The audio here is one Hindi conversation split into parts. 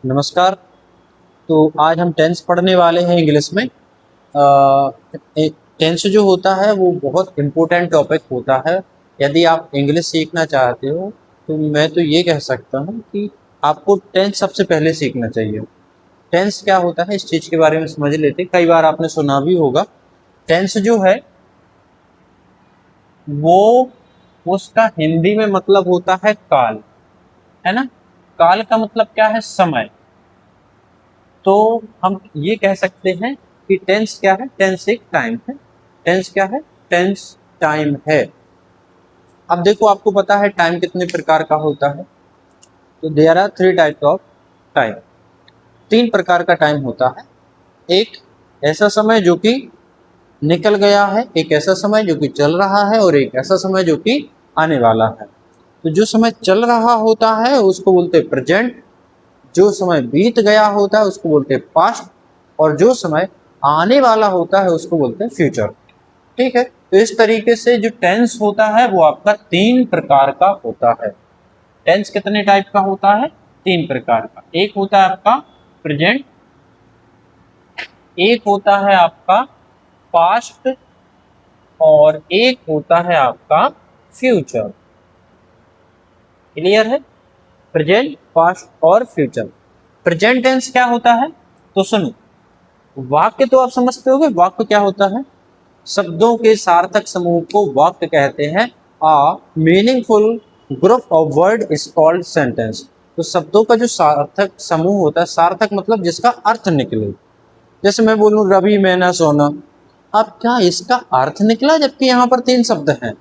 नमस्कार। तो आज हम टेंस पढ़ने वाले हैं इंग्लिश में। टेंस जो होता है वो बहुत इम्पोर्टेंट टॉपिक होता है। यदि आप इंग्लिश सीखना चाहते हो तो मैं तो ये कह सकता हूँ कि आपको टेंस सबसे पहले सीखना चाहिए। टेंस क्या होता है इस चीज़ के बारे में समझ लेते। कई बार आपने सुना भी होगा। टेंस जो है वो उसका हिंदी में मतलब होता है काल, है ना। काल का मतलब क्या है? समय। तो हम ये कह सकते हैं कि टेंस क्या है? टेंस एक टाइम है। टेंस क्या है? टेंस टाइम है। अब देखो, आपको पता है टाइम कितने प्रकार का होता है। तो there are three type of time. तीन प्रकार का टाइम होता है। एक ऐसा समय जो कि निकल गया है, एक ऐसा समय जो कि चल रहा है, और एक ऐसा समय जो कि आने वाला है। तो जो समय चल रहा होता है उसको बोलते हैं प्रेजेंट, जो समय बीत गया होता है उसको बोलते हैं पास्ट, और जो समय आने वाला होता है उसको बोलते हैं फ्यूचर। ठीक है। तो इस तरीके से जो टेंस होता है वो आपका तीन प्रकार का होता है। टेंस कितने टाइप का होता है? तीन प्रकार का। एक होता है आपका प्रेजेंट, एक होता है आपका पास्ट, और एक होता है आपका फ्यूचर। क्लियर है? प्रेजेंट, पास्ट और फ्यूचर। प्रेजेंट टेंस क्या होता है? तो सुनो, वाक्य तो आप समझते होगे। वाक्य क्या होता है? शब्दों के सार्थक समूह को वाक्य कहते हैं। A meaningful group of word is called sentence. तो शब्दों का जो सार्थक समूह होता है, सार्थक मतलब जिसका अर्थ निकले। जैसे मैं बोलूं रवि मैना सोना, अब क्या इसका अर्थ निकला? जबकि यहाँ पर तीन शब्द हैं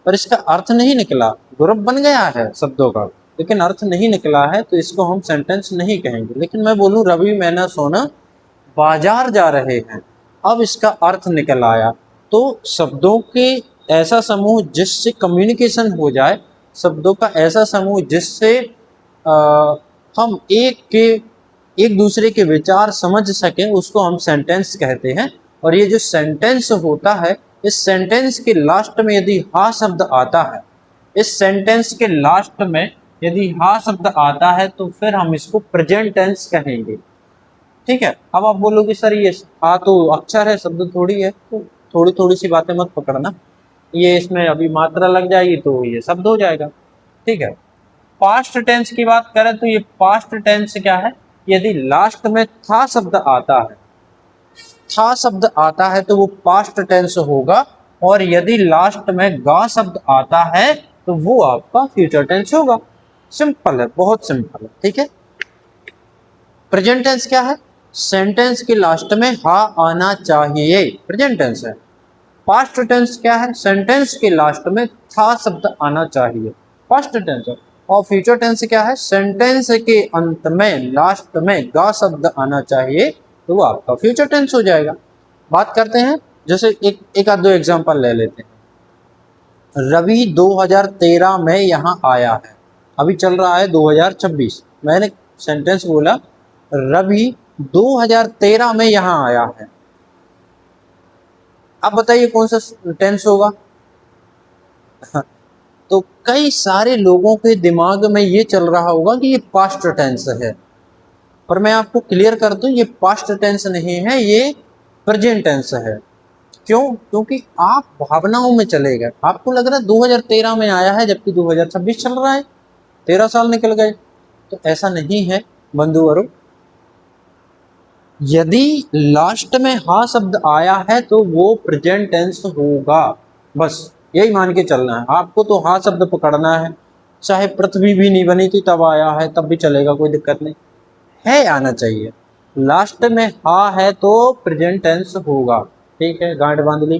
पर इसका अर्थ नहीं निकला। ग्रुप बन गया है शब्दों का लेकिन अर्थ नहीं निकला है, तो इसको हम सेंटेंस नहीं कहेंगे। लेकिन मैं बोलूं रवि मैना सोना बाजार जा रहे हैं, अब इसका अर्थ निकल आया। तो शब्दों के ऐसा समूह जिससे कम्युनिकेशन हो जाए, शब्दों का ऐसा समूह जिससे हम एक दूसरे के विचार समझ सकें, उसको हम सेंटेंस कहते हैं। और ये जो सेंटेंस होता है, इस सेंटेंस के लास्ट में यदि हा शब्द आता है, इस सेंटेंस के लास्ट में यदि हा शब्द आता है तो फिर हम इसको प्रेजेंट टेंस कहेंगे। ठीक है। अब आप बोलोगे सर ये हा तो अक्षर है, शब्द थोड़ी है। तो थोड़ी थोड़ी सी बातें मत पकड़ना, ये इसमें अभी मात्रा लग जाएगी तो ये शब्द हो जाएगा। ठीक है। पास्ट टेंस की बात करें तो ये पास्ट टेंस क्या है? यदि लास्ट में था शब्द आता है, था शब्द आता है तो वो पास्ट टेंस होगा। और यदि लास्ट में गा शब्द आता है तो वो आपका फ्यूचर टेंस होगा। सिंपल है, बहुत सिंपल है। ठीक है। प्रेजेंट टेंस क्या है? सेंटेंस के लास्ट में हा आना चाहिए, प्रेजेंट टेंस है। पास्ट टेंस क्या है? सेंटेंस के लास्ट में था शब्द आना चाहिए, पास्ट टेंस है। और फ्यूचर टेंस क्या है? सेंटेंस के अंत में लास्ट में गा शब्द आना चाहिए, तो वो आपका फ्यूचर टेंस हो जाएगा। बात करते हैं, जैसे एक आध दो एग्जांपल ले लेते हैं। रवि 2013 में यहाँ आया है, अभी चल रहा है 2026। मैंने सेंटेंस बोला रवि 2013 में यहाँ आया है। अब बताइए कौन सा टेंस होगा? तो कई सारे लोगों के दिमाग में ये चल रहा होगा कि ये पास्ट टेंस है, पर मैं आपको क्लियर कर दूं ये पास्ट टेंस नहीं है, ये प्रेजेंट टेंस है। क्यों? क्योंकि आप भावनाओं में चले गए। आपको लग रहा है 2013 में आया है जबकि 2026 चल रहा है, 13 साल निकल गए। तो ऐसा नहीं है बंधुवरों। यदि लास्ट में हा शब्द आया है तो वो प्रेजेंट टेंस होगा। बस यही मान के चलना है आपको। तो हा शब्द पकड़ना है, चाहे पृथ्वी भी नहीं बनी थी तब आया है तब भी चलेगा, कोई दिक्कत नहीं है, आना चाहिए। लास्ट में हा है तो प्रेजेंट टेंस होगा। ठीक है, गांठ बांध ली।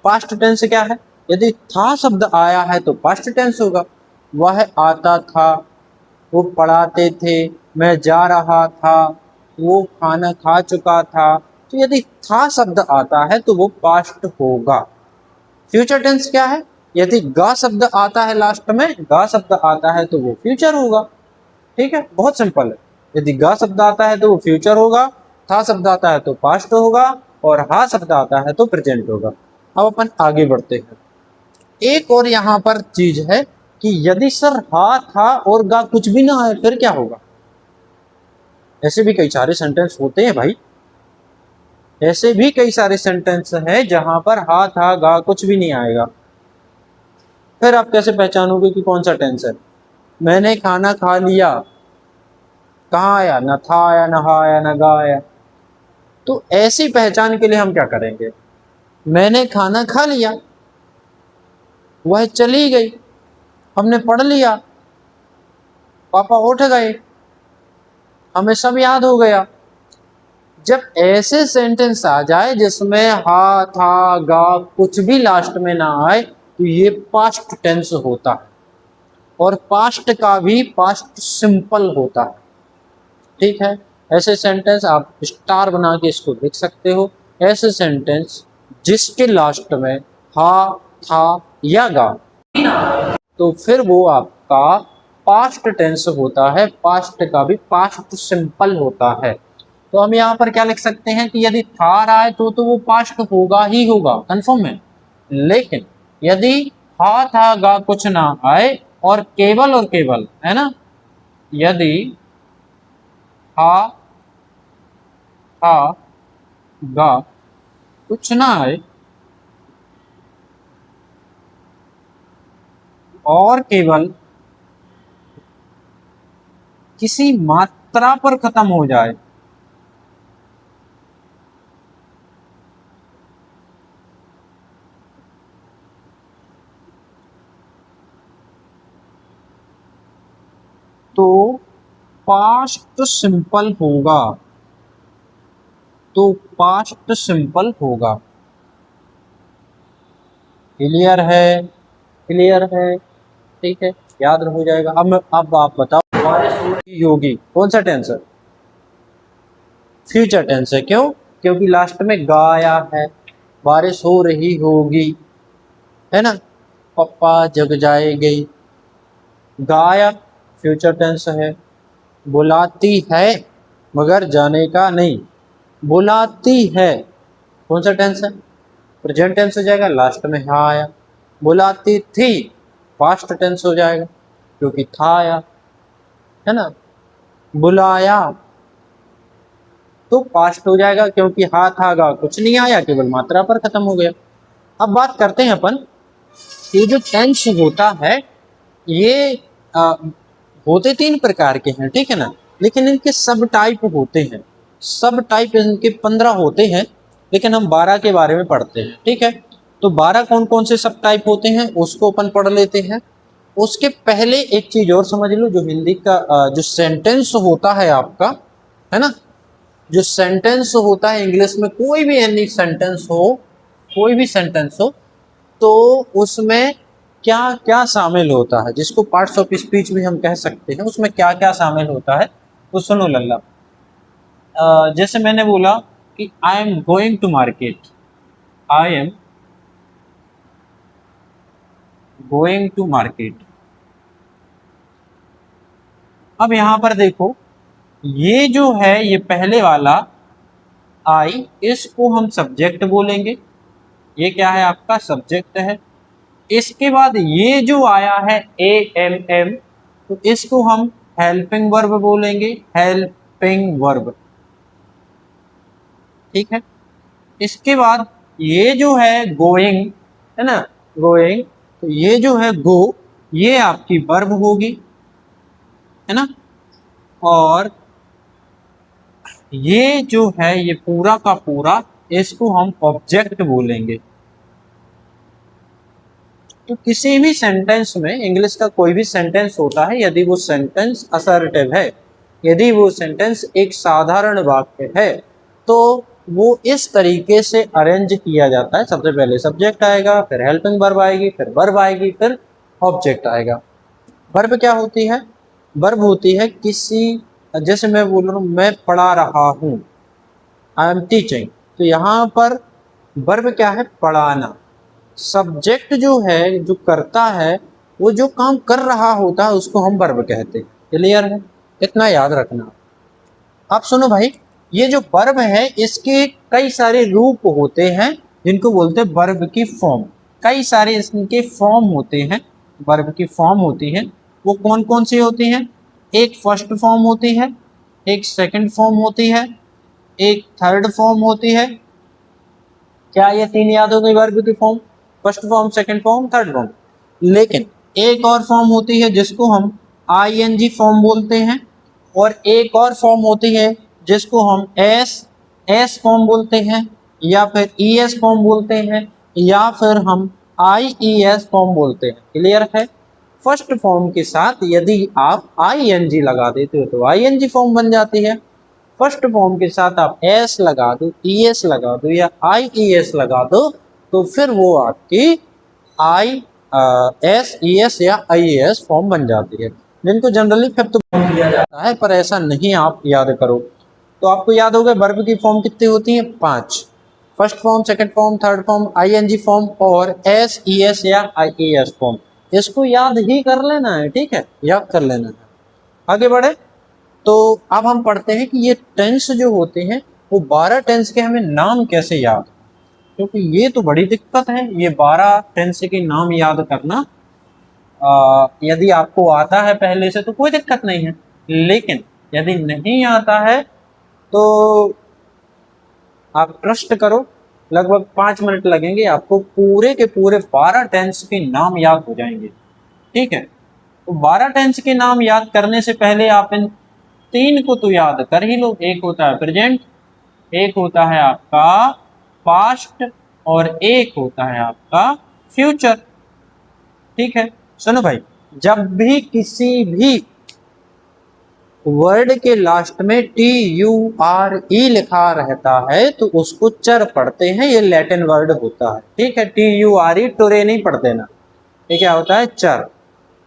पास्ट टेंस क्या है? यदि था शब्द आया है तो पास्ट टेंस होगा। वह आता था, वो पढ़ाते थे, मैं जा रहा था, वो खाना खा चुका था। तो यदि था शब्द आता है तो वो पास्ट होगा। फ्यूचर टेंस क्या है? यदि गा शब्द आता है लास्ट में, गा शब्द आता है तो वो फ्यूचर होगा। ठीक है, बहुत सिंपल है। यदि गा शब्द आता है तो वो फ्यूचर होगा, था शब्द आता है तो पास्ट होगा, और हा शब्द आता है तो प्रेजेंट होगा। अब अपन आगे बढ़ते हैं। एक और यहाँ पर चीज है कि यदि सर हा था और गा कुछ भी ना है फिर क्या होगा? ऐसे भी कई सारे सेंटेंस होते हैं भाई, ऐसे भी कई सारे सेंटेंस हैं जहां पर हा था गा कुछ भी नहीं आएगा। फिर आप कैसे पहचानोगे कि कौन सा टेंस है? मैंने खाना खा लिया, कहाँ आया? न था आया, न हा आया, न गा आया। तो ऐसी पहचान के लिए हम क्या करेंगे? मैंने खाना खा लिया, वह चली गई, हमने पढ़ लिया, पापा उठ गए, हमें सब याद हो गया। जब ऐसे सेंटेंस आ जाए जिसमें हा था गा कुछ भी लास्ट में ना आए, तो ये पास्ट टेंस होता है, और पास्ट का भी पास्ट सिंपल होता है। ठीक है, ऐसे सेंटेंस आप स्टार बना के इसको लिख सकते हो। ऐसे सेंटेंस जिसके लास्ट में हा था या गा, तो फिर वो आपका पास्ट टेंस होता है, पास्ट का भी पास्ट सिंपल होता है। तो हम यहाँ पर क्या लिख सकते हैं कि यदि था रहा है तो वो पास्ट होगा ही होगा, कंफर्म है। लेकिन यदि हा था गा कुछ ना आए और केवल है ना, यदि हा था गा कुछ ना आए और केवल किसी मात्रा पर खत्म हो जाए, तो पास्ट सिंपल होगा, तो पास्ट सिंपल होगा। क्लियर है? क्लियर है? ठीक है, याद हो जाएगा। अब आप बताओ, बारिश हो रही होगी कौन सा टेंस है? फ्यूचर टेंस है। क्यों? क्योंकि लास्ट में गा आया है। बारिश हो रही होगी, है ना, पप्पा जग जाएंगे, गाया फ्यूचर टेंस है। बुलाती है मगर जाने का नहीं, बुलाती है कौन सा टेंस है? प्रेजेंट टेंस हो जाएगा, लास्ट में हा आया। बुलाती थी पास्ट टेंस हो जाएगा क्योंकि था आया, है ना। बुलाया तो पास्ट हो जाएगा क्योंकि हा था गा कुछ नहीं आया, केवल मात्रा पर खत्म हो गया। अब बात करते हैं अपन, ये जो टेंस होता है ये होते 3 प्रकार के हैं, ठीक है ना, लेकिन इनके सब टाइप होते हैं। सब टाइप इनके 15 होते हैं, लेकिन हम 12 के बारे में पढ़ते हैं, ठीक है। तो 12 कौन कौन से सब टाइप होते हैं उसको अपन पढ़ लेते हैं। उसके पहले एक चीज और समझ लो, जो हिंदी का जो सेंटेंस होता है आपका, है ना, जो सेंटेंस होता है इंग्लिश में, कोई भी एनी सेंटेंस हो, कोई भी सेंटेंस हो, तो उसमें क्या क्या शामिल होता है, जिसको पार्ट्स ऑफ स्पीच भी हम कह सकते हैं, उसमें क्या क्या शामिल होता है तो सुनो लल्ला। जैसे मैंने बोला कि I am going to market, I am going to market. अब यहां पर देखो, ये जो है ये पहले वाला आई, इसको हम सब्जेक्ट बोलेंगे, ये क्या है आपका सब्जेक्ट है। इसके बाद ये जो आया है ए एम एम, तो इसको हम हेल्पिंग वर्ब बोलेंगे, हेल्पिंग वर्ब, ठीक है। इसके बाद ये जो है गोइंग, है ना, गोइंग, तो ये जो है गो, ये आपकी वर्ब होगी, है ना। और ये जो है ये पूरा का पूरा, इसको हम ऑब्जेक्ट बोलेंगे। तो किसी भी सेंटेंस में, इंग्लिश का कोई भी सेंटेंस होता है, यदि वो सेंटेंस असर्टिव है, यदि वो सेंटेंस एक साधारण वाक्य है, तो वो इस तरीके से अरेंज किया जाता है। सबसे पहले सब्जेक्ट आएगा, फिर हेल्पिंग वर्ब आएगी, फिर वर्ब आएगी, फिर ऑब्जेक्ट आएगा। वर्ब क्या होती है? वर्ब होती है किसी, जैसे मैं बोल रहा हूँ मैं पढ़ा रहा हूँ, आई एम टीचिंग, तो यहाँ पर वर्ब क्या है? पढ़ाना। सब्जेक्ट जो है, जो करता है, वो जो काम कर रहा होता है उसको हम वर्ब कहते हैं। क्लियर है? इतना याद रखना। आप सुनो भाई, ये जो वर्ब है इसके कई सारे रूप होते हैं जिनको बोलते हैं वर्ब की फॉर्म। कई सारे इसके फॉर्म होते हैं, वर्ब की फॉर्म होती है। वो कौन कौन सी होती हैं? एक फर्स्ट फॉर्म होती है, एक सेकंड फॉर्म होती है, एक थर्ड फॉर्म होती है। क्या ये तीन याद हो गई वर्ब की form? First form, second form, third form. लेकिन एक और फॉर्म होती है जिसको हम आईएनजी फॉर्म बोलते हैं, और एक और फॉर्म होती है जिसको हम एस फॉर्म बोलते हैं, या फिर ईएस फॉर्म बोलते हैं, या फिर हम आईईएस फॉर्म बोलते हैं। क्लियर है? फर्स्ट फॉर्म के साथ यदि आप आईएनजी लगा देते हो तो आईएनजी फॉर्म बन जाती है। फर्स्ट फॉर्म के साथ आप एस लगा दो, ईएस लगा दो, या आईईएस लगा दो, तो फिर वो आपकी आई एस ई एस या आई एस फॉर्म बन जाती है, जिनको जनरली फिफ्थ फॉर्म दिया जाता है, पर ऐसा नहीं आप याद करो। तो आपको याद होगा वर्ब की फॉर्म कितनी होती है? 5। First form, second form, third form, ING form और एस ई एस या आई ई एस फॉर्म। इसको याद ही कर लेना है, ठीक है, याद कर लेना है। आगे बढ़े तो अब हम पढ़ते हैं कि ये टेंस जो होते हैं वो 12 टेंस के हमें नाम कैसे याद, क्योंकि ये तो बड़ी दिक्कत है ये 12 टेंस के नाम याद करना। यदि आपको आता है पहले से तो कोई दिक्कत नहीं है, लेकिन यदि नहीं आता है तो आप ट्रस्ट करो, लगभग 5 मिनट लगेंगे, आपको पूरे के पूरे 12 टेंस के नाम याद हो जाएंगे। ठीक है, तो 12 टेंस के नाम याद करने से पहले आप इन 3 को तो याद कर ही लो। एक होता है प्रेजेंट, एक होता है आपका पास्ट, और एक होता है आपका फ्यूचर। ठीक है, सुनो भाई, जब भी किसी भी वर्ड के लास्ट में TURE लिखा रहता है तो उसको चर पढ़ते हैं, ये लैटिन वर्ड होता है। ठीक है, TURE टुरे नहीं पढ़ते ना, ये क्या होता है? चर।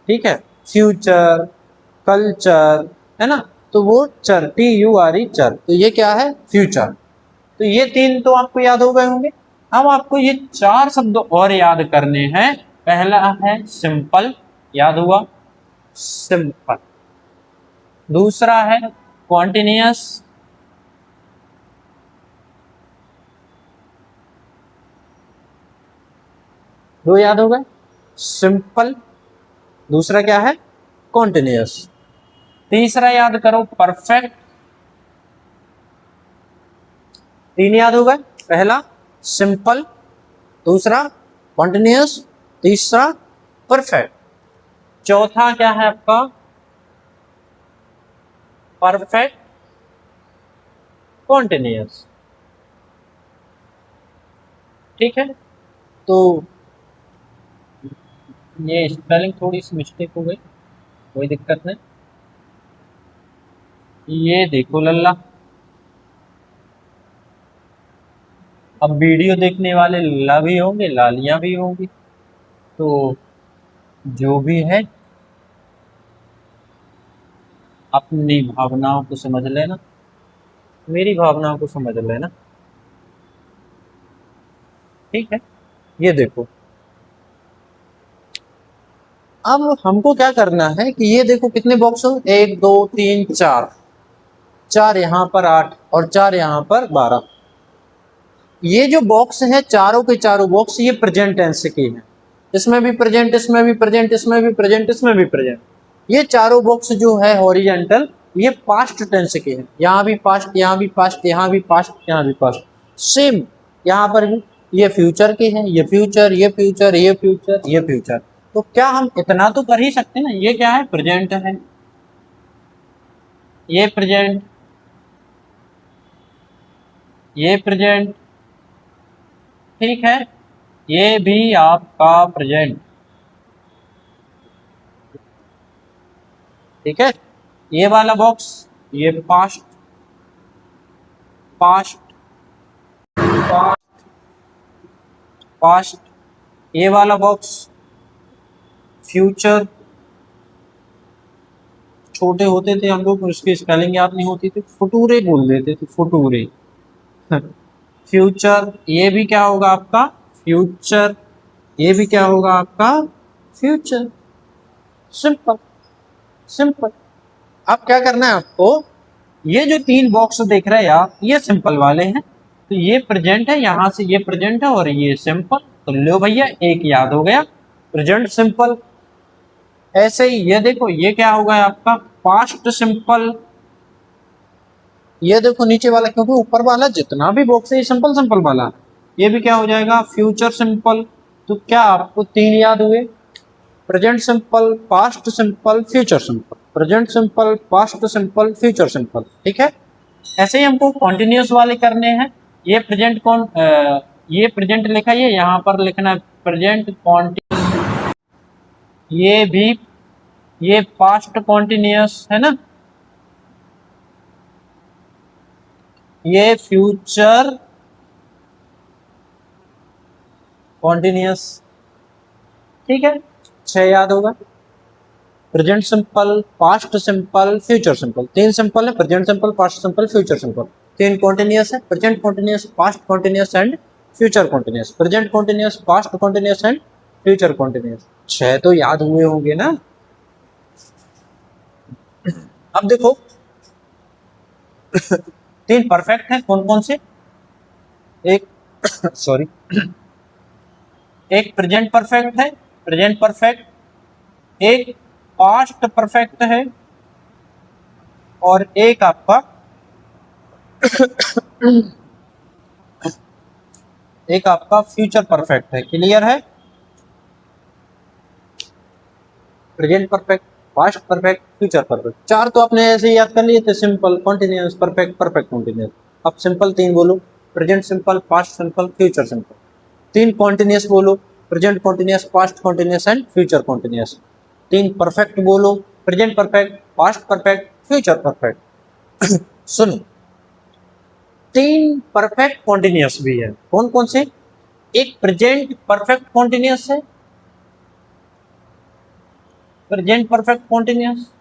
ठीक है, फ्यूचर, कल्चर, है ना, तो वो चर, TURE चर, तो ये क्या है? फ्यूचर। तो ये 3 तो आपको याद हो गए होंगे। अब आपको ये 4 शब्द और याद करने हैं। पहला है सिंपल, याद हुआ? सिंपल। दूसरा है कॉन्टिन्यूअस, दो याद हो गए, सिंपल, दूसरा क्या है? कॉन्टिन्यूअस। तीसरा याद करो परफेक्ट। 3 याद हो गए, पहला सिंपल, दूसरा कॉन्टिन्यूअस, तीसरा परफेक्ट। चौथा क्या है आपका? Perfect continuous. ठीक है, तो ये स्पेलिंग थोड़ी सी मिस्टेक हो गई, कोई दिक्कत नहीं। ये देखो लल्ला, अब वीडियो देखने वाले लल्ला भी होंगे, लालियां भी होंगी, तो जो भी है अपनी भावनाओं को समझ लेना, मेरी भावनाओं को समझ लेना। ठीक है, ये देखो, अब हमको क्या करना है कि ये देखो कितने बॉक्स हो, 1 2 3 4, 4 यहाँ पर 8 और 4 यहाँ पर 12। ये जो बॉक्स है चारों के चारों बॉक्स ये प्रेजेंट टेंस के हैं, इसमें भी प्रेजेंट, इसमें भी प्रेजेंट, इसमें भी प्रेजेंट, इसमें भी प्रेजेंट। ये चारों बॉक्स जो है हॉरिजॉन्टल, ये पास्ट टेंस के हैं। यहाँ भी पास्ट, यहाँ भी पास्ट, यहाँ भी पास्ट, यहाँ भी पास्ट, सेम यहाँ पर भी। ये फ्यूचर के हैं, ये फ्यूचर, ये फ्यूचर, ये फ्यूचर, ये फ्यूचर। तो क्या हम इतना तो कर ही सकते हैं ना, ये क्या है? प्रेजेंट है, ये प्रेजेंट, ये प्रेजेंट। ठीक है, ये भी आपका प्रेजेंट। ठीक है, ये वाला बॉक्स ये पास्ट, पास्ट, पास्ट, पास्ट। ये वाला बॉक्स फ्यूचर। छोटे होते थे हम लोग, उसकी स्पेलिंग याद नहीं होती थी, फुटूरे बोल देते थे, फुटूरे। फ्यूचर, ये भी क्या होगा आपका? फ्यूचर। ये भी क्या होगा आपका? फ्यूचर। Simple, simple. अब क्या करना है आपको, ये जो 3 बॉक्स देख रहे हैं आप, ये सिंपल वाले हैं, तो ये प्रेजेंट है, यहां से ये प्रेजेंट है और ये सिंपल, तो लो भैया एक याद हो गया, प्रेजेंट सिंपल। ऐसे ही ये देखो, ये क्या होगा आपका? पास्ट सिंपल, ये देखो नीचे वाला, क्योंकि ऊपर वाला जितना भी बॉक्स है ये सिंपल सिंपल वाला है, ये भी क्या हो जाएगा फ्यूचर सिंपल। तो क्या आपको तीन याद हुए, present simple, past simple, future simple, present simple, past simple, future simple. ठीक है, ऐसे ही हमको कॉन्टिन्यूस वाले करने हैं। ये प्रेजेंट ये प्रेजेंट लिखा है, यहाँ पर लिखना है प्रेजेंट कॉन्टिन्यूस, ये भी ये पास्ट कॉन्टिन्यूस है ना, ये फ्यूचर कॉन्टिन्यूस। ठीक है, 6 याद होगा। Present simple, past simple, future simple, तीन सिंपल है, present simple, past simple, future simple. तीन कॉन्टिन्यूस है, present continuous, past continuous and future continuous, present continuous, past continuous and future continuous. 6 तो याद हुए होंगे ना। अब देखो तीन परफेक्ट है, कौन कौन से, एक सॉरी एक प्रेजेंट परफेक्ट है, प्रेजेंट परफेक्ट, एक पास्ट परफेक्ट है, और एक आपका एक आपका फ्यूचर परफेक्ट है। क्लियर है, present perfect, past perfect, future perfect. 4 तो आपने ऐसे याद कर लिए थे, simple, continuous, perfect, perfect continuous. अब सिंपल 3 बोलो, present simple, past simple, future simple. 3 continuous बोलो, present continuous, past continuous and future continuous. 3 perfect बोलो, present perfect, past perfect, future perfect. सुनो, 3 परफेक्ट कॉन्टिन्यूस भी है, कौन कौन से, एक प्रेजेंट परफेक्ट कॉन्टिन्यूस है, प्रेजेंट परफेक्ट कॉन्टिन्यूस।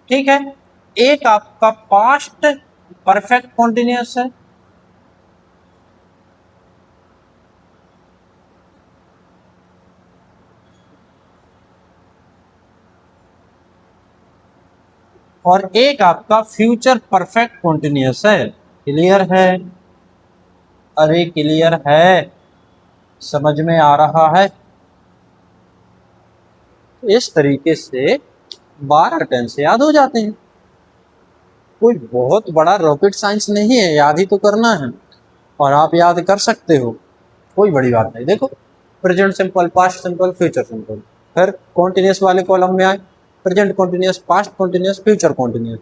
ठीक है, एक आपका पास्ट परफेक्ट कॉन्टिन्यूस है, और एक आपका फ्यूचर परफेक्ट कॉन्टिन्यूस है। क्लियर है, अरे क्लियर है, समझ में आ रहा है। इस तरीके से 12 टेंस याद हो जाते हैं, कोई बहुत बड़ा रॉकेट साइंस नहीं है, याद ही तो करना है और आप याद कर सकते हो, कोई बड़ी बात नहीं। देखो present simple, past simple, future simple, फिर कॉन्टिन्यूस वाले कॉलम में आए, present continuous, past continuous, future continuous.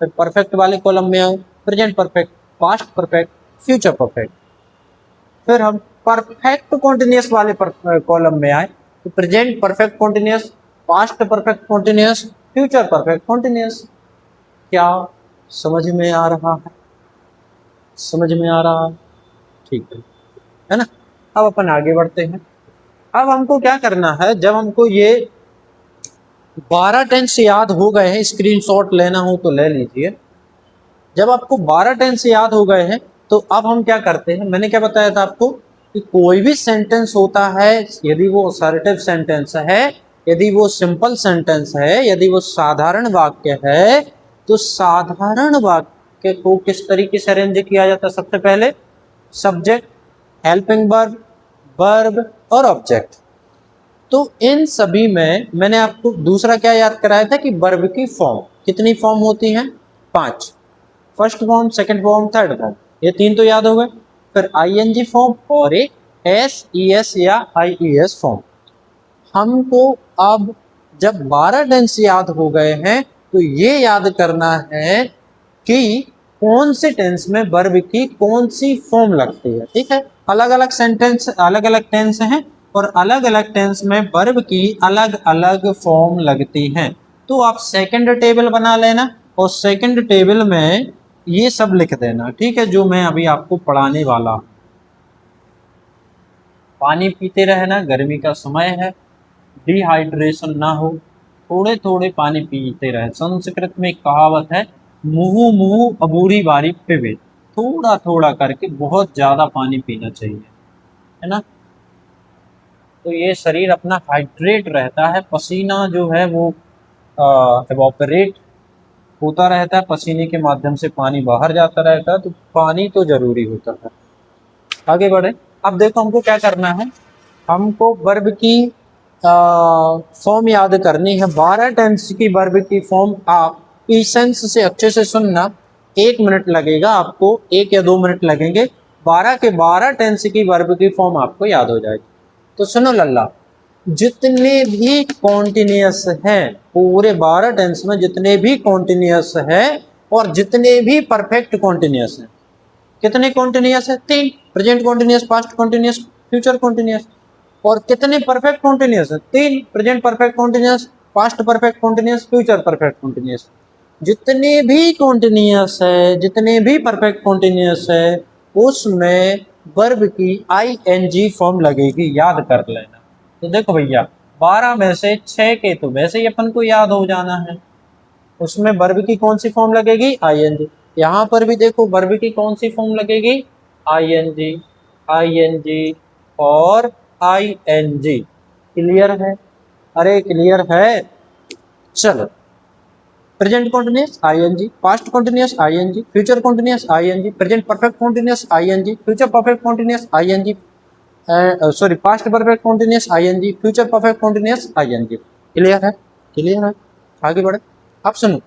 फिर परफेक्ट वाले कॉलम में आए, present perfect, past perfect, future perfect. फिर हम परफेक्ट कॉन्टिन्यूस वाले कॉलम में आए, तो present perfect continuous, past perfect continuous, future perfect continuous. क्या समझ में आ रहा है, समझ में आ रहा है, ठीक है ना। अब अपन आगे बढ़ते हैं। अब हमको क्या करना है, जब हमको ये 12 टेंस याद हो गए हैं, स्क्रीनशॉट लेना हो तो ले लीजिए। जब आपको 12 टेंस याद हो गए हैं तो अब हम क्या करते हैं, मैंने क्या बताया था आपको कि कोई भी सेंटेंस होता है, यदि वो असर्टिव सेंटेंस है, यदि वो सिंपल सेंटेंस है, यदि वो साधारण वाक्य है, तो साधारण वाक्य को किस तरीके से अरेंज किया जाता है, सबसे पहले सब्जेक्ट, हेल्पिंग वर्ब, वर्ब और ऑब्जेक्ट। तो इन सभी में मैंने आपको दूसरा क्या याद कराया था कि वर्ब की फॉर्म कितनी फॉर्म होती हैं, 5, first form, second form, third form, ये 3 तो याद हो गए। फिर आईएनजी फॉर्म और एक एसईएस या आईईएस फॉर्म। हमको अब जब 12 टेंस याद हो गए हैं तो ये याद करना है कि कौन से टेंस में वर्ब की कौन सी फॉर्म लगती है। ठीक है, अलग अलग सेंटेंस, अलग अलग टेंस हैं और अलग अलग टेंस में वर्ब की अलग अलग फॉर्म लगती हैं। तो आप सेकंड टेबल बना लेना और सेकंड टेबल में ये सब लिख देना, ठीक है, जो मैं अभी आपको पढ़ाने वाला हूं। पानी पीते रहना, गर्मी का समय है, डिहाइड्रेशन ना हो, थोड़े थोड़े पानी पीते रहे। संस्कृत में एक कहावत है, मुहु मुहु अबूरी बारी पिबे, थोड़ा थोड़ा करके बहुत ज्यादा पानी पीना चाहिए, है ना। तो ये शरीर अपना हाइड्रेट रहता है, पसीना जो है वो एवोपरेट होता रहता है, पसीने के माध्यम से पानी बाहर जाता रहता है, तो पानी तो जरूरी होता है। आगे बढ़े। अब देखो हमको क्या करना है, हमको वर्ब की फॉर्म याद करनी है। 12 टेंस की वर्ब की फॉर्म आप पेशेंस से अच्छे से सुनना, 1 मिनट लगेगा आपको, 1 या 2 मिनट लगेंगे, 12 के 12 टेंस की वर्ब की फॉर्म आपको याद हो जाएगी। तो सुनो लल्ला, जितने भी कॉन्टिन्यूअस हैं, पूरे 12 टेंस में जितने भी कॉन्टिन्यूअस है और जितने भी परफेक्ट कॉन्टिन्यूअस हैं, कितने कॉन्टिन्यूअस है? 3। Present continuous, past continuous, future continuous. और कितने परफेक्ट कॉन्टिन्यूअस है? 3। Present perfect continuous, past perfect continuous, future perfect continuous. जितने भी कॉन्टिन्यूअस है, जितने भी परफेक्ट कॉन्टिन्यूअस है, उसमें वर्ब की आईएनजी फॉर्म लगेगी, याद कर लेना। तो देखो भैया, 12 में से 6 के तो वैसे ही अपन को याद हो जाना है, उसमें वर्ब की कौन सी फॉर्म लगेगी? आईएनजी। यहाँ पर भी देखो वर्ब की कौन सी फॉर्म लगेगी? आईएनजी, आईएनजी और आईएनजी। क्लियर है? अरे क्लियर है? चलो, present continuous ING, past continuous ING, future continuous ING, present perfect continuous ING, future perfect continuous ING, sorry past perfect continuous ING, future perfect continuous ING. Clear है? क्लियर है? आगे बढ़े। अब सुनो,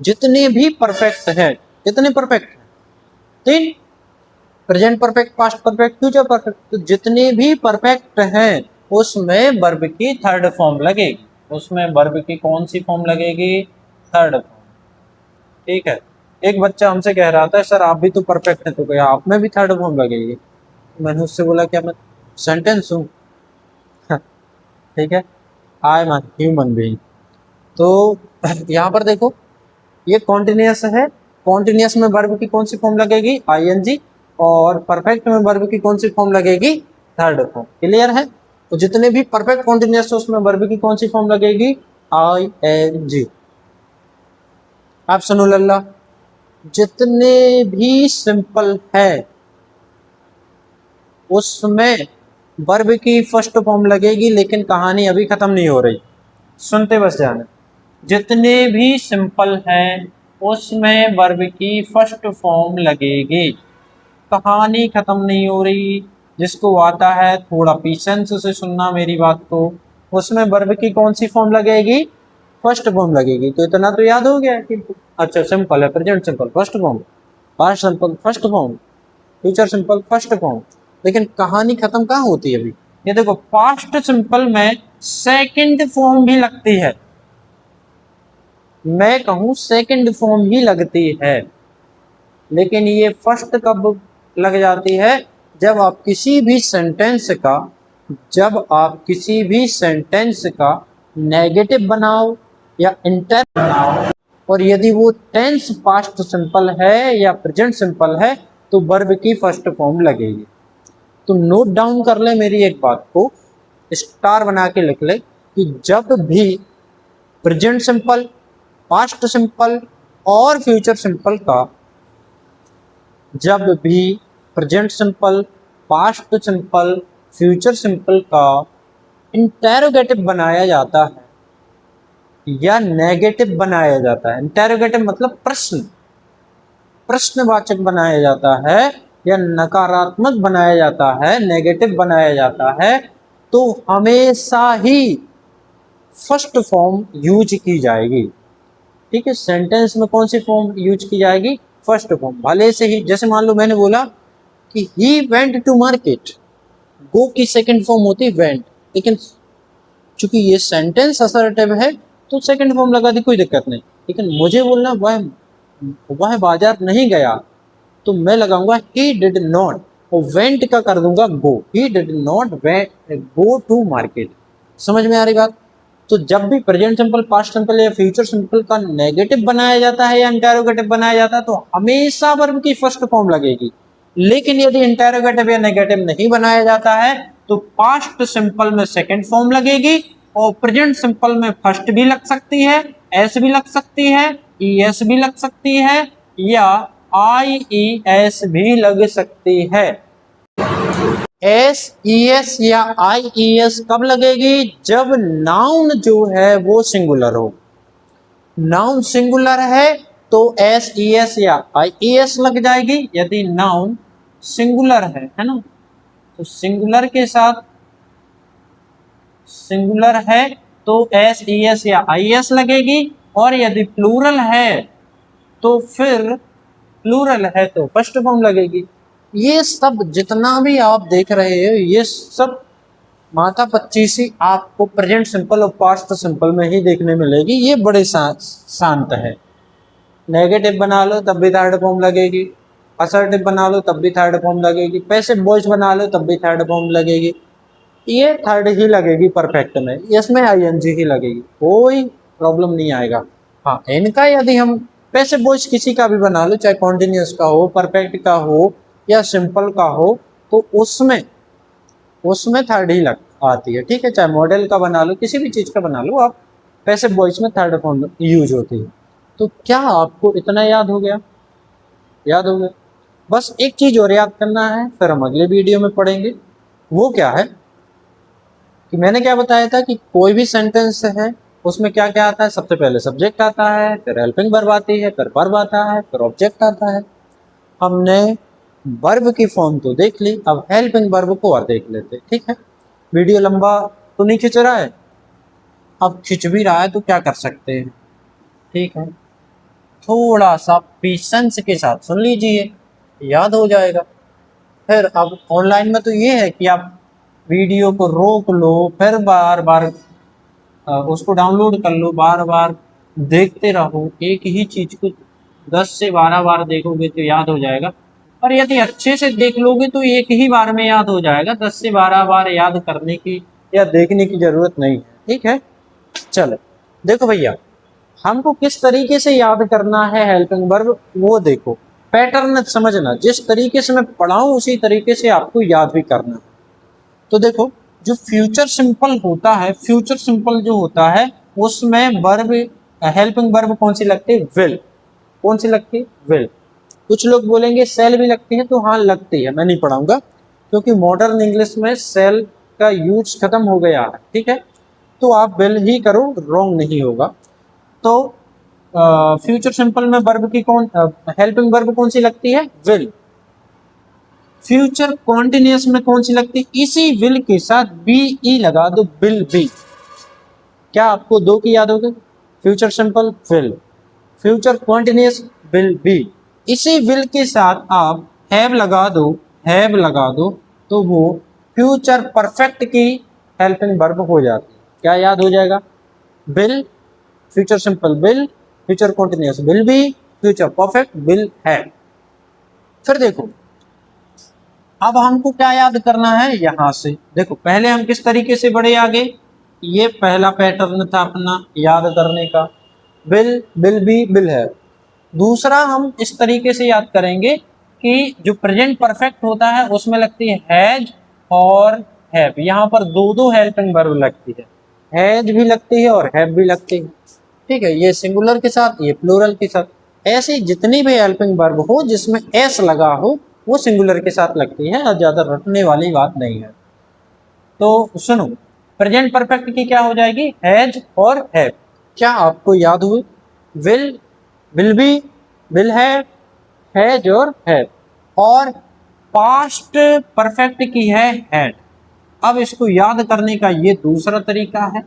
जितने भी परफेक्ट है, कितने परफेक्ट है? 3। Present perfect, past perfect, future perfect. तो जितने भी परफेक्ट हैं उसमें वर्ब की थर्ड फॉर्म लगेगी, उसमें वर्ब की कौन सी फॉर्म लगेगी? Third form. ठीक है। एक बच्चा हमसे कह रहा था, सर आप भी तो परफेक्ट हैं, तो क्या आप में भी थर्ड फॉर्म लगेगी? मैंने उससे बोला, क्या मैं सेंटेंस हूँ? ठीक है, आई एम ह्यूमन बीइंग। तो यहाँ पर देखो, ये कॉन्टिन्यूअस है, कॉन्टिन्यूअस में वर्ब की कौन सी फॉर्म लगेगी? आईएनजी। और परफेक्ट में वर्ब की कौन सी फॉर्म लगेगी? Third form. क्लियर है? तो जितने भी परफेक्ट कॉन्टिन्यूअस है उसमें वर्ब की कौन सी फॉर्म लगेगी? आईएनजी। आप सुनो लल्ला, जितने भी सिंपल है उसमें वर्ब की फर्स्ट फॉर्म लगेगी, लेकिन कहानी अभी खत्म नहीं हो रही, सुनते बस जाना। जितने भी सिंपल हैं उसमें वर्ब की फर्स्ट फॉर्म लगेगी, कहानी खत्म नहीं हो रही। जिसको आता है थोड़ा पेशेंस से सुनना मेरी बात को, उसमें वर्ब की कौन सी फॉर्म लगेगी? फर्स्ट फॉर्म लगेगी। तो इतना तो याद हो गया कि अच्छा सिंपल है, present simple first form, past simple first form, future simple first form. लेकिन कहानी खत्म कहाँ होती है अभी? ये देखो, पास्ट सिंपल में सेकंड फॉर्म भी लगती है, मैं कहूं सेकंड फॉर्म ही लगती है, लेकिन ये फर्स्ट कब लग जाती है? जब आप किसी भी सेंटेंस का, जब आप किसी भी सेंटेंस का नेगेटिव बनाओ या इंटर बनाओ, और यदि वो टेंस पास्ट सिंपल है या प्रेजेंट सिंपल है तो वर्ब की फर्स्ट फॉर्म लगेगी। तो नोट डाउन कर ले मेरी एक बात को, स्टार बना के लिख ले कि जब भी प्रेजेंट सिंपल, पास्ट सिंपल और फ्यूचर सिंपल का, जब भी present simple, past simple, future simple का इंटेरोगेटिव बनाया जाता है या नेगेटिव बनाया जाता है, इंटेरोगेटिव मतलब प्रश्न, प्रश्नवाचक बनाया जाता है या नकारात्मक बनाया जाता है, नेगेटिव बनाया जाता है, तो हमेशा ही फर्स्ट फॉर्म यूज की जाएगी। ठीक है, सेंटेंस में कौन सी फॉर्म यूज की जाएगी? First form. भले से ही, जैसे मान लो मैंने बोला कि ही वेंट टू मार्केट, गो की सेकंड फॉर्म होती वेंट, लेकिन चूंकि ये सेंटेंस असर्टिव है तो सेकंड फॉर्म लगा दी, कोई दिक्कत नहीं। लेकिन मुझे बोलना वह बाजार नहीं गया, तो मैं लगाऊंगा ही डिड नॉट, और वेंट का कर दूंगा go, he did not go to market. समझ में आ रही बात? तो जब भी प्रेजेंट सिंपल, पास्ट सिंपल या फ्यूचर सिंपल का नेगेटिव बनाया जाता है या इंटेरोगेटिव बनाया जाता है तो हमेशा वर्ब की फर्स्ट फॉर्म लगेगी। लेकिन यदि इंटेरोगेटिव या नेगेटिव नहीं बनाया जाता है तो पास्ट सिंपल में सेकंड फॉर्म लगेगी और प्रेजेंट सिंपल में फर्स्ट भी लग सकती है, एस भी लग सकती है, ईएस भी लग सकती है या आईईएस भी लग सकती है। एस ई एस या आई ई एस कब लगेगी? जब नाउन जो है वो सिंगुलर हो। नाउन सिंगुलर है तो एस ई एस या आई ई एस लग जाएगी। यदि नाउन सिंगुलर है ना, तो सिंगुलर के साथ, सिंगुलर है तो एस ई एस या आई एस लगेगी। और यदि प्लूरल है तो फिर प्लूरल है तो फर्स्ट फॉर्म लगेगी। ये सब जितना भी आप देख रहे हो ये सब माथा पच्चीसी आपको प्रेजेंट सिंपल और पास्ट सिंपल में ही देखने मिलेगी। ये बड़े शांत है। नेगेटिव बना लो तब भी थर्ड फॉर्म लगेगी, असर्टिव बना लो तब भी थर्ड फॉर्म लगेगी, पैसिव वॉइस बना लो तब भी थर्ड फॉर्म लगेगी। ये थर्ड ही लगेगी परफेक्ट में, इसमें आईएनजी ही लगेगी, कोई प्रॉब्लम नहीं आएगा। हाँ, इनका यदि हम पैसिव वॉइस किसी का भी बना लो, चाहे कॉन्टिन्यूस का हो, परफेक्ट का हो या सिंपल का हो, तो उसमें थर्ड ही लग आती है। ठीक है, चाहे मॉडल का बना लो, किसी भी चीज़ का बना लो आप, पैसिव वॉइस में थर्ड फॉर्म यूज होती है। तो क्या आपको इतना याद हो गया? याद हो गया? बस एक चीज़ और याद करना है, फिर हम अगले वीडियो में पढ़ेंगे। वो क्या है कि मैंने क्या बताया था कि कोई भी सेंटेंस है उसमें क्या क्या आता है। सबसे पहले सब्जेक्ट आता है, फिर हेल्पिंग वर्ब आती है, फिर वर्ब आता है, फिर ऑब्जेक्ट आता है। हमने वर्ब की फॉर्म तो देख ली, अब हेल्पिंग वर्ब को और देख लेते। ठीक है, वीडियो लंबा तो नहीं खिंच रहा है, अब खिंच भी रहा है तो क्या कर सकते हैं। ठीक है, थोड़ा सा पेशेंस के साथ सुन लीजिए, याद हो जाएगा। फिर अब ऑनलाइन में तो ये है कि आप वीडियो को रोक लो, फिर बार बार उसको डाउनलोड कर लो, बार बार देखते रहो। एक ही चीज़ को 10 से 12 बार देखोगे तो याद हो जाएगा, और यदि अच्छे से देख लोगे तो एक ही बार में याद हो जाएगा। 10 से 12 बार याद करने की या देखने की जरूरत नहीं है। ठीक है, चलो देखो भैया, हमको किस तरीके से याद करना है हेल्पिंग वर्ब, वो देखो, पैटर्न समझना। जिस तरीके से मैं पढ़ाऊं उसी तरीके से आपको याद भी करना है। तो देखो, जो फ्यूचर सिंपल होता है, फ्यूचर सिंपल जो होता है उसमें वर्ब, हेल्पिंग वर्ब कौन सी लगती है? विल। कौन सी लगती है? विल। कुछ लोग बोलेंगे सेल भी लगती है, तो हाँ लगती है, मैं नहीं पढ़ाऊंगा क्योंकि मॉडर्न इंग्लिश में सेल का यूज खत्म हो गया है। ठीक है, तो आप विल ही करो, रॉन्ग नहीं होगा। तो फ्यूचर सिंपल में वर्ब की हेल्पिंग वर्ब कौन सी लगती है? विल। फ्यूचर कॉन्टिन्यूस में कौन सी लगती है? इसी विल के साथ बी ई लगा दो, विल बी। क्या आपको दो की याद हो गई? Future simple will, future continuous will be. इसी विल के साथ आप हैव लगा दो, हैव लगा दो, तो वो फ्यूचर परफेक्ट की हेल्पिंग वर्ब हो जाती है। क्या याद हो जाएगा? Will, future simple will, future continuous will be, future perfect will have. फिर देखो, अब हमको क्या याद करना है यहां से। देखो, पहले हम किस तरीके से बढ़े आगे, ये पहला पैटर्न था अपना याद करने का, will, will be, will have. दूसरा हम इस तरीके से याद करेंगे कि जो प्रेजेंट परफेक्ट होता है उसमें लगती है हैज और हैव। यहाँ पर दो दो हेल्पिंग वर्ब लगती है, हैज भी लगती है और हैव भी लगती है। ठीक है, ये सिंगुलर के साथ, ये प्लूरल के साथ। ऐसी जितनी भी हेल्पिंग वर्ब हो जिसमें एस लगा हो वो सिंगुलर के साथ लगती है, और ज्यादा रटने वाली बात नहीं है। तो सुनो, प्रेजेंट परफेक्ट की क्या हो जाएगी? हैज और हैव। क्या आपको याद हुई? Will, will be, will have, has और हैव। और पास्ट परफेक्ट की है हैड। अब इसको याद करने का ये दूसरा तरीका है।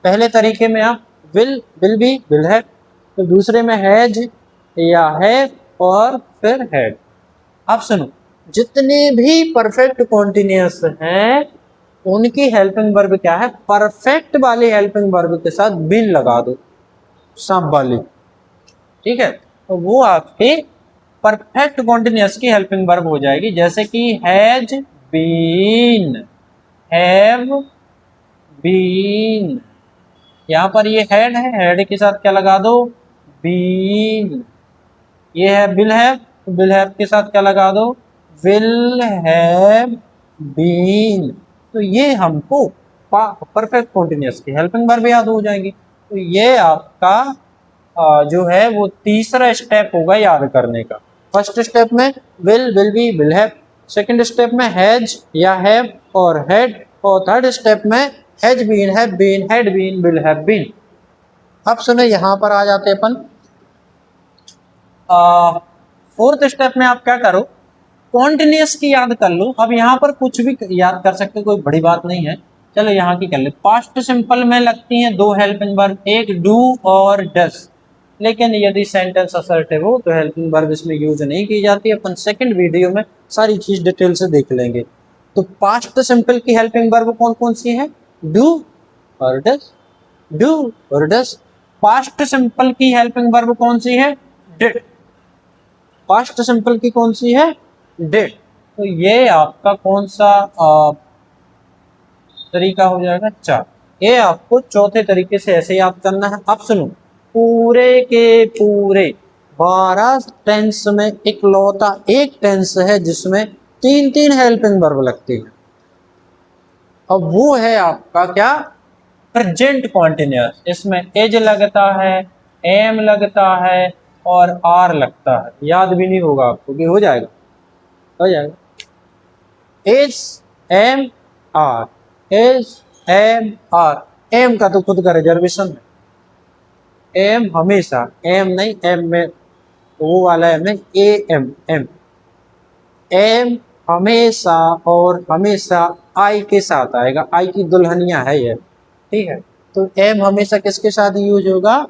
पहले तरीके में आप will, will be, will have, तो दूसरे में हैज या हैव और फिर हैड। अब सुनो, जितने भी परफेक्ट कॉन्टिन्यूअस हैं उनकी हेल्पिंग वर्ब क्या है? परफेक्ट वाली हेल्पिंग वर्ब के साथ बिन लगा दो, सब वाली। ठीक है, तो वो आपके परफेक्ट कॉन्टिन्यूअस की हेल्पिंग वर्ब हो जाएगी। जैसे कि हैज बीन, हैव बीन। यहां पर ये हेड है, हेड के साथ क्या लगा दो? बीन। ये है विल हैव, तो विल हैव के साथ क्या लगा दो? Will have been. तो ये हमको परफेक्ट कॉन्टिन्यूअस की हेल्पिंग वर्ब याद हो जाएंगी। तो ये आपका जो है वो तीसरा स्टेप होगा याद करने का। फर्स्ट स्टेप में will, will be, will have. Second step में हैज या हैव और हैड। और थर्ड स्टेप में has been, have been, had been, will have been. अब सुनो, यहां पर आ जाते अपन फोर्थ स्टेप में। आप क्या करो, कॉन्टिन्यूअस की याद कर लो। अब यहाँ पर कुछ भी याद कर सकते, कोई बड़ी बात नहीं है, चलो यहाँ की कर ले। पास्ट सिंपल में लगती हैं दो हेल्पिंग वर्ब, एक डू और डस, लेकिन यदि सेंटेंस असर्टिव हो तो हेल्पिंग वर्ब इसमें यूज नहीं की जाती। अपन सेकंड वीडियो में सारी चीज डिटेल से देख लेंगे। तो पास्ट सिंपल की हेल्पिंग वर्ब कौन कौन सी है? डू और डस, डू और डस। पास्ट सिंपल की हेल्पिंग वर्ब कौन सी है? डिड। पास्ट सिंपल की कौन सी है? डिड। तो ये आपका कौन सा तरीका हो जाएगा? 4। ये आपको चौथे तरीके से ऐसे याद करना है। अब सुनो, पूरे के पूरे 12 टेंस में इकलौता एक टेंस है जिसमें 3 हेल्पिंग वर्ब लगती है। अब वो है आपका क्या? Present continuous. इसमें एज लगता है, एम लगता है और आर लगता है। याद भी नहीं होगा आपको कि हो जाएगा, हो जाएगा। Is am are, is am are. Am का तो खुद का रिजर्वेशन है। एम हमेशा, एम नहीं, एम में वो वाला एम नहीं, ए एम, एम। एम हमेशा और हमेशा आई के साथ आएगा। आई की दुल्हनिया है ये, ठीक है। तो एम हमेशा किसके साथ यूज होगा?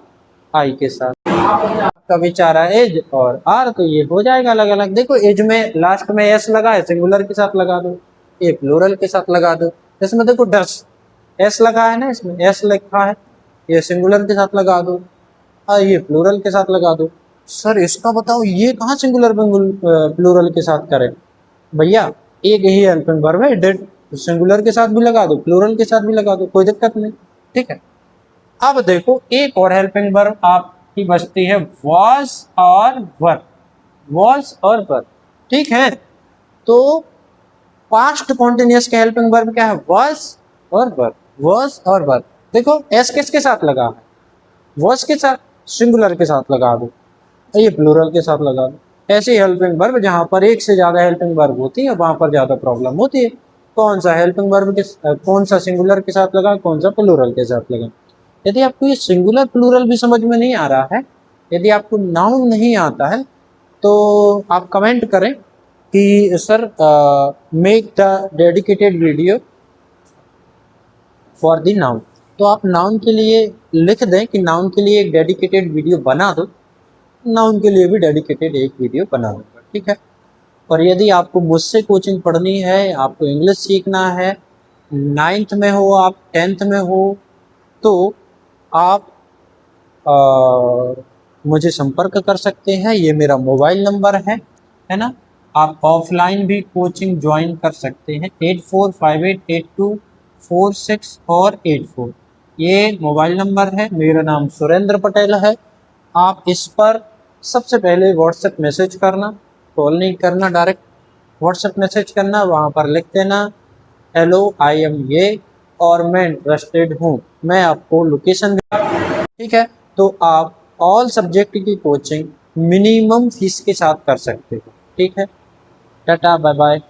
आई के साथ। आपका विचार है एज और आर, तो ये हो जाएगा अलग अलग। देखो एज में लास्ट में एस लगा है, सिंगुलर के साथ लगा दो, ये प्लूरल के साथ लगा दो। इसमें देखो डस, एस लगा है ना, इसमें एस लिखा है, ये सिंगुलर के साथ लगा दो, ये प्लूरल के साथ लगा दो। सर इसका बताओ ये कहाँ सिंगुलर प्लूरल के साथ करें? भैया एक ही हेल्पिंग वर्ब है डिड, सिंगुलर के साथ भी लगा दो, प्लूरल के साथ भी लगा दो, कोई दिक्कत नहीं, ठीक है। अब देखो एक और हेल्पिंग वर्ब आपकी बचती है, वॉज और वर। वॉज और वर, ठीक है। तो पास्ट कॉन्टिन्यूअस के हेल्पिंग वर्ब क्या है? वॉज और वर, वॉज और वर। देखो एस किसके साथ लगा है? वॉज के साथ, सिंगुलर के साथ लगा दो, ये प्लूरल के साथ लगा दो। ऐसी हेल्पिंग वर्ब जहां पर एक से ज्यादा हेल्पिंग वर्ब होती है वहां पर ज्यादा प्रॉब्लम होती है। कौन सा हेल्पिंग वर्ब के कौन सा सिंगुलर के साथ लगा, कौन सा प्लूरल के साथ लगा। यदि आपको ये सिंगुलर प्लूरल भी समझ में नहीं आ रहा है, यदि आपको नाउन नहीं आता है, तो आप कमेंट करें कि sir make the dedicated video for the noun. तो आप नाउन के लिए लिख दें कि नाउन के लिए एक डेडिकेटेड वीडियो बना दो, नाउन के लिए भी डेडिकेटेड एक वीडियो बना दूंगा, ठीक है। और यदि आपको मुझसे कोचिंग पढ़नी है, आपको इंग्लिश सीखना है, 9th में हो आप, 10th में हो, तो आप मुझे संपर्क कर सकते हैं। ये मेरा मोबाइल नंबर है ना। आप ऑफलाइन भी कोचिंग ज्वाइन कर सकते हैं, 84588246 और 84, ये मोबाइल नंबर है। मेरा नाम सुरेंद्र पटेल है। आप इस पर सबसे पहले व्हाट्सएप मैसेज करना, कॉल नहीं करना, डायरेक्ट व्हाट्सएप मैसेज करना, वहाँ पर लिख देना हेलो आई एम ये और मैं इंटरेस्टेड हूँ, मैं आपको लोकेशन, ठीक है। तो आप ऑल सब्जेक्ट की कोचिंग मिनिमम फीस के साथ कर सकते हो, ठीक है। Tata bye bye.